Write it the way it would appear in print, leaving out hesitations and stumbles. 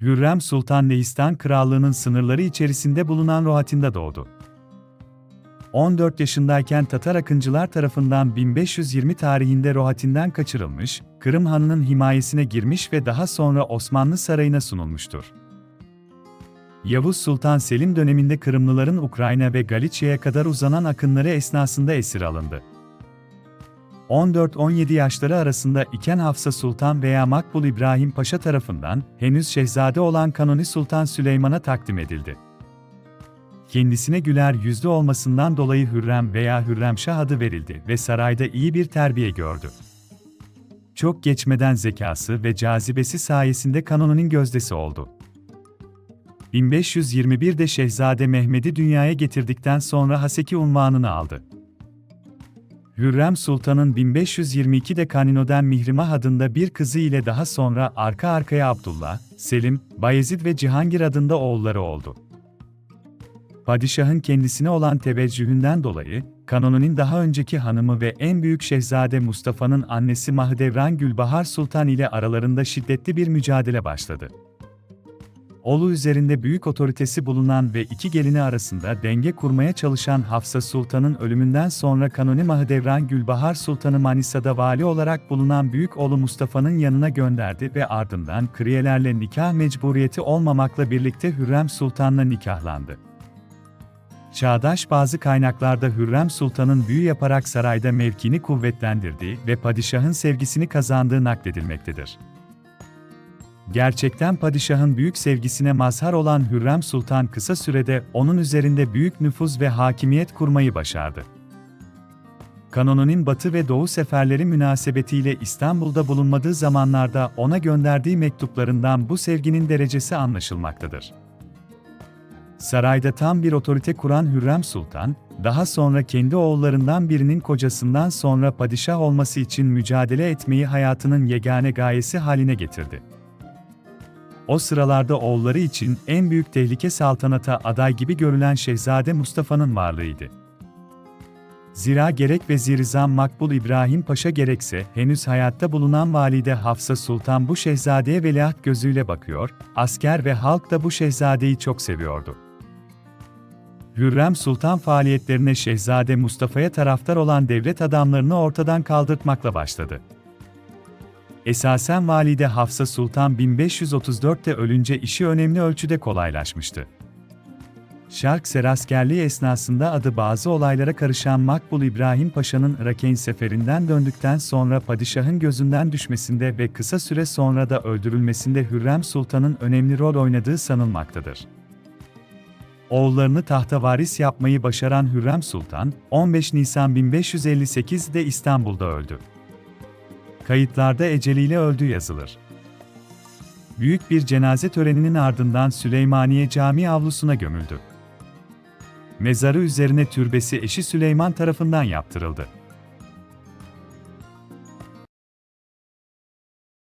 Hürrem Sultan Lehistan Krallığı'nın sınırları içerisinde bulunan Rohatyn'de doğdu. 14 yaşındayken Tatar akıncılar tarafından 1520 tarihinde Rohatyn'den kaçırılmış, Kırım Hanı'nın himayesine girmiş ve daha sonra Osmanlı Sarayı'na sunulmuştur. Yavuz Sultan Selim döneminde Kırımlıların Ukrayna ve Galicia'ya kadar uzanan akınları esnasında esir alındı. 14-17 yaşları arasında iken Hafsa Sultan veya Makbul İbrahim Paşa tarafından henüz şehzade olan Kanuni Sultan Süleyman'a takdim edildi. Kendisine güler yüzlü olmasından dolayı Hürrem veya Hürremşah adı verildi ve sarayda iyi bir terbiye gördü. Çok geçmeden zekası ve cazibesi sayesinde Kanuni'nin gözdesi oldu. 1521'de Şehzade Mehmed'i dünyaya getirdikten sonra Haseki unvanını aldı. Hürrem Sultan'ın 1522'de Kanuni'den Mihrimah adında bir kızı ile daha sonra arka arkaya Abdullah, Selim, Bayezid ve Cihangir adında oğulları oldu. Padişahın kendisine olan teveccühünden dolayı, Kanuni'nin daha önceki hanımı ve en büyük şehzade Mustafa'nın annesi Mahidevran Gülbahar Sultan ile aralarında şiddetli bir mücadele başladı. Oğlu üzerinde büyük otoritesi bulunan ve iki gelini arasında denge kurmaya çalışan Hafsa Sultan'ın ölümünden sonra Kanuni Mahidevran Gülbahar Sultan'ı Manisa'da vali olarak bulunan büyük oğlu Mustafa'nın yanına gönderdi ve ardından kriyelerle nikah mecburiyeti olmamakla birlikte Hürrem Sultan'la nikahlandı. Çağdaş bazı kaynaklarda Hürrem Sultan'ın büyü yaparak sarayda mevkini kuvvetlendirdiği ve padişahın sevgisini kazandığı nakledilmektedir. Gerçekten padişahın büyük sevgisine mazhar olan Hürrem Sultan kısa sürede onun üzerinde büyük nüfuz ve hakimiyet kurmayı başardı. Kanuni'nin Batı ve Doğu seferleri münasebetiyle İstanbul'da bulunmadığı zamanlarda ona gönderdiği mektuplarından bu sevginin derecesi anlaşılmaktadır. Sarayda tam bir otorite kuran Hürrem Sultan, daha sonra kendi oğullarından birinin kocasından sonra padişah olması için mücadele etmeyi hayatının yegane gayesi haline getirdi. O sıralarda oğulları için en büyük tehlike saltanata aday gibi görülen Şehzade Mustafa'nın varlığıydı. Zira gerek Vezir-i Makbul İbrahim Paşa gerekse henüz hayatta bulunan Valide Hafsa Sultan bu şehzadeye veliaht gözüyle bakıyor, asker ve halk da bu şehzadeyi çok seviyordu. Hürrem Sultan faaliyetlerine Şehzade Mustafa'ya taraftar olan devlet adamlarını ortadan kaldırtmakla başladı. Esasen Valide Hafsa Sultan 1534'te ölünce işi önemli ölçüde kolaylaşmıştı. Şark Seraskerliği esnasında adı bazı olaylara karışan Makbul İbrahim Paşa'nın Rakeyn seferinden döndükten sonra padişahın gözünden düşmesinde ve kısa süre sonra da öldürülmesinde Hürrem Sultan'ın önemli rol oynadığı sanılmaktadır. Oğullarını tahta varis yapmayı başaran Hürrem Sultan, 15 Nisan 1558'de İstanbul'da öldü. Kayıtlarda eceliyle öldüğü yazılır. Büyük bir cenaze töreninin ardından Süleymaniye Camii avlusuna gömüldü. Mezarı üzerine türbesi eşi Süleyman tarafından yaptırıldı.